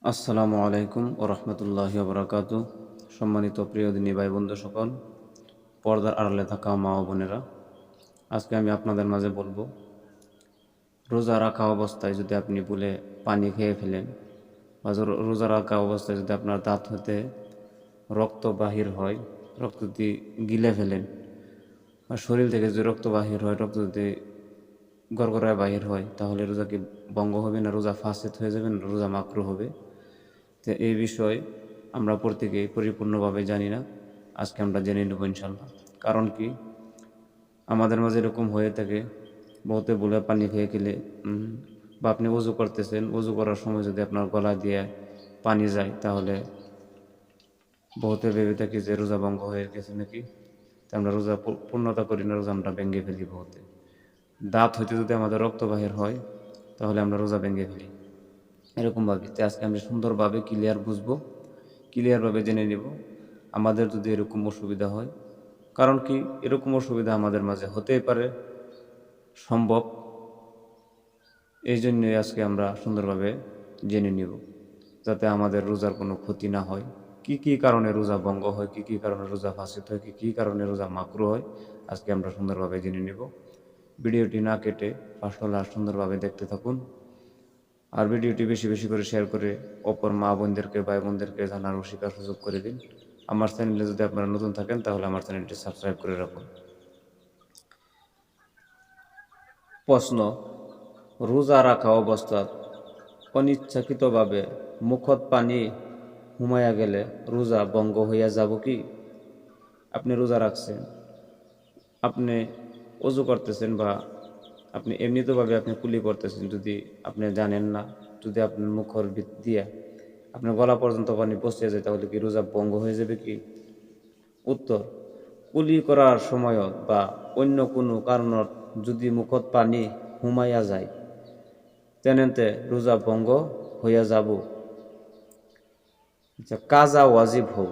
আসসালামু আলাইকুম ও রহমতুল্লাহি ওবরাকাতু। সম্মানিত প্রিয় দিনী ভাই বন্ধু সকল, পর্দার আড়ালে থাকা মা ও বোনেরা, আজকে আমি আপনাদের মাঝে বলবো, রোজা রাখা অবস্থায় যদি আপনি ভুলে পানি খেয়ে ফেলেন বা রোজা রাখা অবস্থায় যদি আপনার দাঁত হতে রক্ত বাহির হয়, রক্ত যদি গিলে ফেলেন বা শরীর থেকে যদি রক্ত বাহির হয়, রক্ত যদি গড়গড়ায় বাহির হয়, তাহলে রোজা কি ভঙ্গ হবে না রোজা ফাসেদ হয়ে যাবে না রোজা মাকরু হবে? তো এই বিষয়ে আমরা প্রত্যেকেই পরিপূর্ণভাবে জানি না। আজকে আমরা জেনে নেব ইনশাল্লাহ। কারণ কি, আমাদের মাঝে এরকম হয়ে থাকে, বহুতে বলে পানি খেয়ে খেলে বা আপনি ওযু করতেছেন, ওযু করার সময় যদি আপনার গলা দিয়ে পানি যায়, তাহলে বহুতে ভেবে থাকি যে রোজা ভঙ্গ হয়ে গেছে নাকি। তো আমরা রোজা পূর্ণতা করি না, রোজা আমরা ভেঙে ফেলি। বহুতে দাঁত হইতে যদি আমাদের রক্ত বাহির হয়, তাহলে আমরা রোজা ভেঙে ফেলি এরকমভাবে। তো আজকে আমরা সুন্দরভাবে বুঝবো, ক্লিয়ারভাবে জেনে নেব আমাদের যদি এরকম অসুবিধা হয়। কারণ কি, এরকম অসুবিধা আমাদের মাঝে হতেই পারে, সম্ভব। এই জন্যই আজকে আমরা সুন্দরভাবে জেনে নিব, যাতে আমাদের রোজার কোনো ক্ষতি না হয়। কি কি কারণে রোজা ভঙ্গ হয়, কি কি কারণে রোজা ফাসিদ হয়, কি কি কারণে রোজা মাকরু হয়, আজকে আমরা সুন্দরভাবে জেনে নিব। ভিডিওটি না কেটে ফার্স্ট লাস্ট সুন্দরভাবে দেখতে থাকুন। আর ভিডিওটি বেশি বেশি করে শেয়ার করে অপর মা বোনদেরকে, ভাই বোনদেরকে জানার ও শেখার সুযোগ করে দিন। আমার চ্যানেলে যদি আপনারা নতুন থাকেন, তাহলে আমার চ্যানেলটি সাবস্ক্রাইব করে রাখুন। প্রশ্ন: রোজা রাখা অবস্থাত অনিচ্ছাকৃতভাবে মুখত পানি হুমায়া গেলে রোজা ভঙ্গ হইয়া যাব কি? আপনি রোজা রাখছেন, আপনি অজু করতেছেন বা আপনি এমনিতেভাবে আপনি কুলি করতেছেন, যদি আপনি জানেন না, যদি আপনার মুখর দিয়া আপনার গলা পর্যন্ত পানি পৌঁছে যায়, তাহলে কি রোজা ভঙ্গ হয়ে যাবে কি? উত্তর: কুলি করার সময়ত বা অন্য কোনো কারণত যদি মুখত পানি হুমাইয়া যায়, তেনেতে রোজা ভঙ্গ হইয়া যাব। আচ্ছা, কাজা ওয়াজিব হব।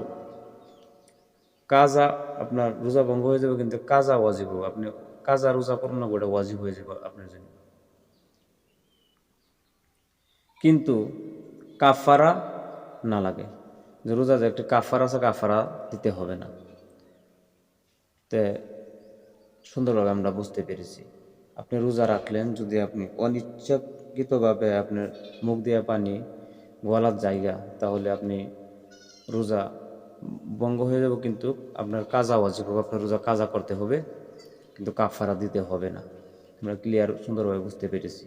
কাজা, আপনার রোজা ভঙ্গ হয়ে যাবে, কিন্তু কাজা ওয়াজিব হব। আপনি কাজা রোজা করুন না, গোটা ওয়াজিব হয়ে যাবে আপনার জন্য। কিন্তু কাফারা না লাগে, যে রোজা যে একটা কাফারা আছে, কাফারা দিতে হবে না। তে সুন্দরভাবে আমরা বুঝতে পেরেছি। আপনি রোজা রাখলেন, যদি আপনি অনিচ্ছাকৃতভাবে আপনার মুখ দিয়ে পানি গলার জায়গা, তাহলে আপনি রোজা ভঙ্গ হয়ে যাবে, কিন্তু আপনার কাজা ওয়াজিব হবে, আপনার রোজা কাজা করতে হবে, কিন্তু কাফারা দিতে হবে না। আমরা ক্লিয়ার সুন্দরভাবে বুঝতে পেরেছি।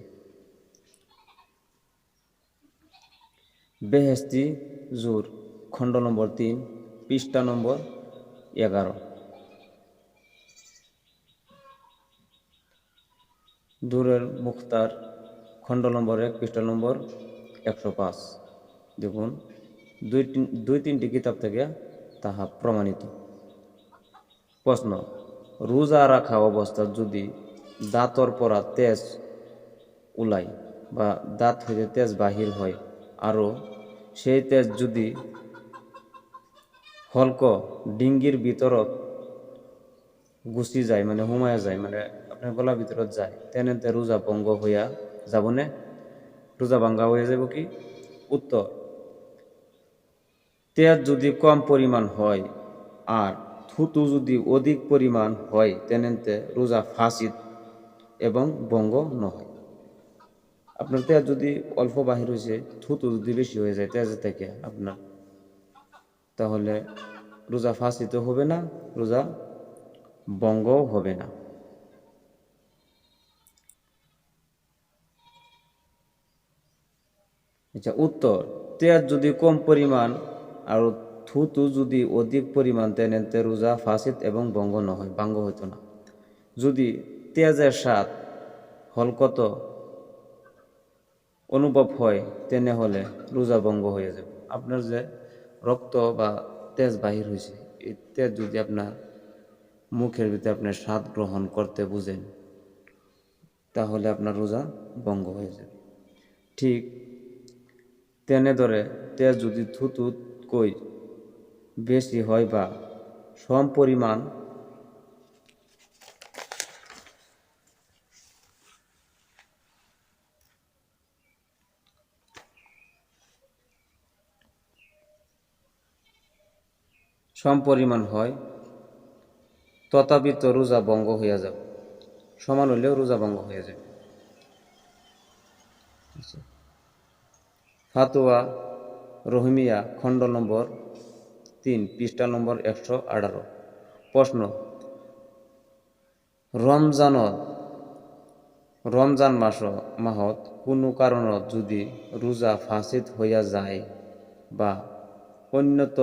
বেহেস্তি জুর, খণ্ড নম্বর 3, পৃষ্ঠা নম্বর 11। দূরের মুখতার, খণ্ড নম্বর 1, পৃষ্ঠা নম্বর 105। দেখুন, দুই তিনটি কিতাব থেকে তাহা প্রমাণিত। প্রশ্ন: রোজা রাখা অবস্থা যদি দাঁতর পরা তেজ উলাই বা দাঁত হইতে তেজ বাহির হয়, আরও সেই তেজ যদি হলক ডিঙ্গির ভিতরত গুছি যায়, মানে হুমায়া যায়, মানে আপনার গলার ভিতরত যায়, তেনেতে রোজা ভঙ্গ হইয়া যাব নে? রোজা ভাঙ্গা হয়ে যাব কি? উত্তর: তেজ যদি কম পরিমাণ হয় আর থুতু যদি অধিক পরিমাণ হয়, তেনেতে রোজা ফাসিদ এবং ভঙ্গ নহয়। আপনার তেজ যদি অল্প বাহির হয়েছে, থুতু যদি বেশি হয়ে যায় তেজ থেকে আপনার, তাহলে রোজা ফাসিদও হবে না, রোজা ভঙ্গও হবে না। আচ্ছা, উত্তর: তেজ যদি কম পরিমাণ আর থুতু যদি অধিক পরিমাণ, তেনেতে রোজা ফাসিদ এবং ভঙ্গ নহয়, ভঙ্গ হইতো না। যদি তেজের স্বাদ হলকত অনুভব হয়, তেনে হলে রোজা ভঙ্গ হয়ে যাবে। আপনার যে রক্ত বা তেজ বাহির হয়েছে, এই তেজ যদি আপনার মুখের ভিতরে আপনার স্বাদ গ্রহণ করতে বুঝেন, তাহলে আপনার রোজা ভঙ্গ হয়ে যাবে। ঠিক তেনে ধরে তেজ যদি থুতুত কই বেশি হয় বা সম পরিমাণ সমপরিমাণ হয় তথাপি তো রোজা ভঙ্গ হইয়া যাবে, সমান হইলেও রোজা ভঙ্গ হয়ে যাবে। ফাতোয়া রহিমিয়া খণ্ড নম্বর 3 পৃষ্ঠা নম্বর 118। প্রশ্ন, রমজান মাহত কোনো কারণত যদি রোজা ফাসিদ হইয়া যায় বা অন্যত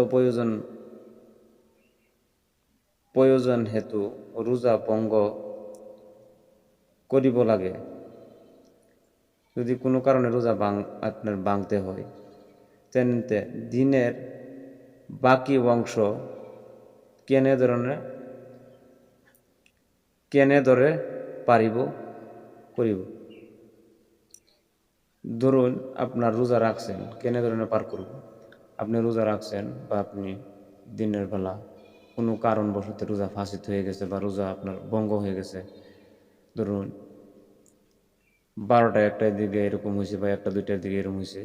প্রয়োজন হেতু রোজা ভঙ্গ করিব লাগে, যদি কোনো কারণে রোজা আপনার ভাঙতে হয়, তেনতে দিনের বাকি অংশ কেনে ধরে করিব। ধরুন আপনার রোজা রাখছেন, কেনে ধরনের পার করব। আপনি রোজা রাখছেন বা আপনি দিনের বেলা কোনো কারণবশত রোজা ফাঁসিত হয়ে গেছে বা রোজা আপনার ভঙ্গ হয়ে গেছে, ধরুন 12টা 1টার দিকে এরকম হয়েছে বা 1টা 2টার দিকে এরকম হয়েছে,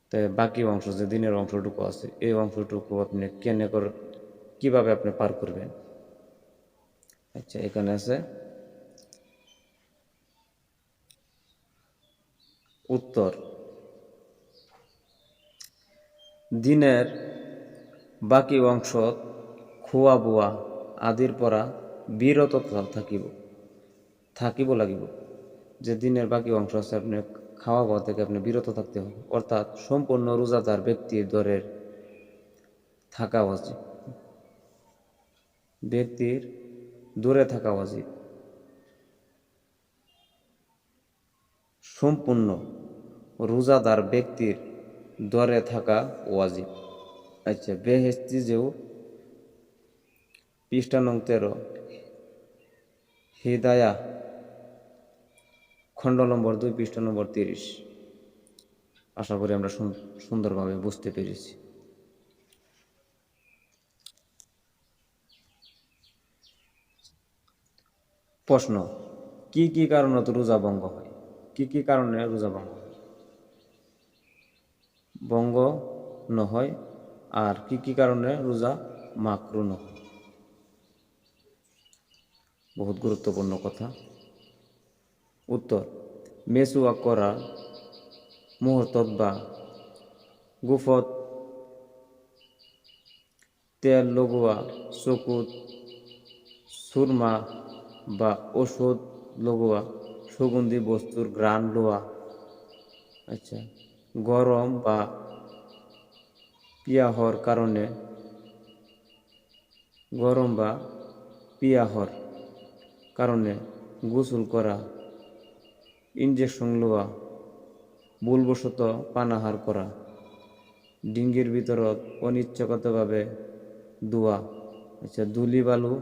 তাই বাকি অংশ যে দিনের অংশটুকু আছে এই অংশটুকু আপনি কিভাবে আপনি পার করবেন। আচ্ছা, এখানে আছে উত্তর। দিনের বাকি অংশ খোয়া বোয়া আদির পরা বিরত থাকিব লাগিব। যে দিনের বাকি অংশ আছে আপনি খাওয়া বোয়া থেকে আপনি বিরত থাকতে হবে, অর্থাৎ সম্পূর্ণ রোজাদার ব্যক্তির দূরে থাকা উচিত। সম্পূর্ণ রোজাদার ব্যক্তির দরে থাকা ওয়াজিব। আচ্ছা, বেহেশতি যেও পৃষ্ঠা নং 13 হিদায়া খণ্ড নম্বর 2 পৃষ্ঠা নম্বর 30। আশা করি আমরা সুন্দরভাবে বুঝতে পেরেছি। প্রশ্ন, কি কি কারণে রোজা ভঙ্গ হয়? কি কি কারণে রোজা ভঙ্গ নহয় আর কি কি কারণে রোজা মাকরু নহয়? বহুত গুরুত্বপূর্ণ কথা। উত্তর, মেসুয়াক করা, মুহূর্তত বা গুফত তেল লগোয়া, চকুত সুরমা বা ওষুধ লগোয়া, সুগন্ধি বস্তুর ঘ্রাণ লোয়া, আচ্ছা, গরম বা পিয়াহর কারণে গোসল করা, ইনজেকশন লোয়া, ভুলবশত পানাহার করা, ডিঙ্গির ভিতরত অনিচ্ছাকৃতভাবে ধোয়া, আচ্ছা, ধুলি বালু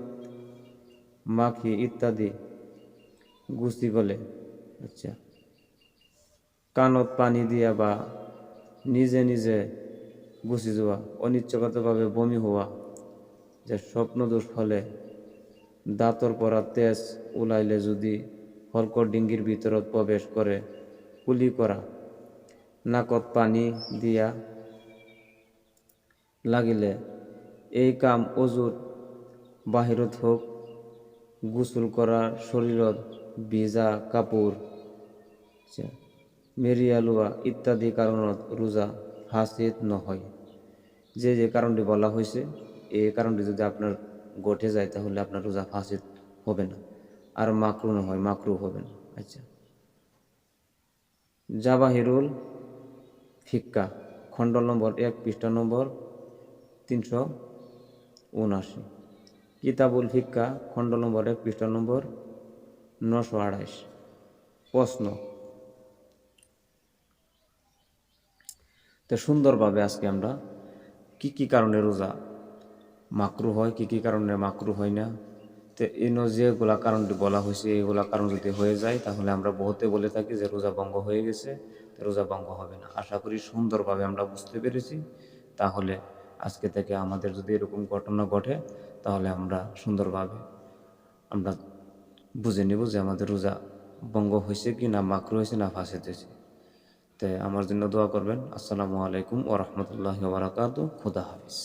মাখি ইত্যাদি গুছি গলে, আচ্ছা, কানত পানি দিয়া বা নিজে নিজে গুছি যাওয়া, অনিচ্ছাকৃতভাবে বমি হওয়া, যে স্বপ্নদোষ হলে দাঁতর পরা তেজ উলাইলে যদি হলকর ডিঙ্গির ভিতরত প্রবেশ করে কুলি করা, নাকত পানি দিয়া লাগিলে এই কাম অজুর বাহিরত হোক, গোসল করার শরীরত ভিজা কাপড় মেরিয়া লোয়া ইত্যাদি কারণত রোজা ফাসিদ নহয়। যে কারণটি বলা হয়েছে এই কারণটি যদি আপনার ঘটে যায় তাহলে আপনার রোজা ফাসিদ হবে না, আর মাকরু হবে না। আচ্ছা, জাবাহিরুল ফিক্কা খণ্ড নম্বর 1 পৃষ্ঠা নম্বর 379। কিতাবুল ফিক্কা খণ্ড নম্বর 1 পৃষ্ঠা নম্বর 928। প্রশ্ন, তো সুন্দরভাবে আজকে আমরা কি কি কারণে রোজা মাকরু হয়, কি কি কারণে মাকরু হয় না, তো যেগুলা কারণটি বলা হয়েছে এইগুলা কারণ যদি হয়ে যায় তাহলে আমরা বহুতে বলে থাকি যে রোজা ভঙ্গ হয়ে গেছে, রোজা ভঙ্গ হবে না। আশা করি সুন্দরভাবে আমরা বুঝতে পেরেছি। তাহলে আজকে থেকে আমাদের যদি এরকম ঘটনা ঘটে তাহলে আমরা সুন্দরভাবে আমরা বুঝে নেব যে আমাদের রোজা ভঙ্গ হয়েছে কি না, মাকরু হয়েছে না ফাসিদ হয়েছে। তাই আমার জন্য দোয়া করবেন। আসসালামু আলাইকুম ওয়া রাহমাতুল্লাহি ওয়া বারাকাতুহু। খুদা হাফিজ।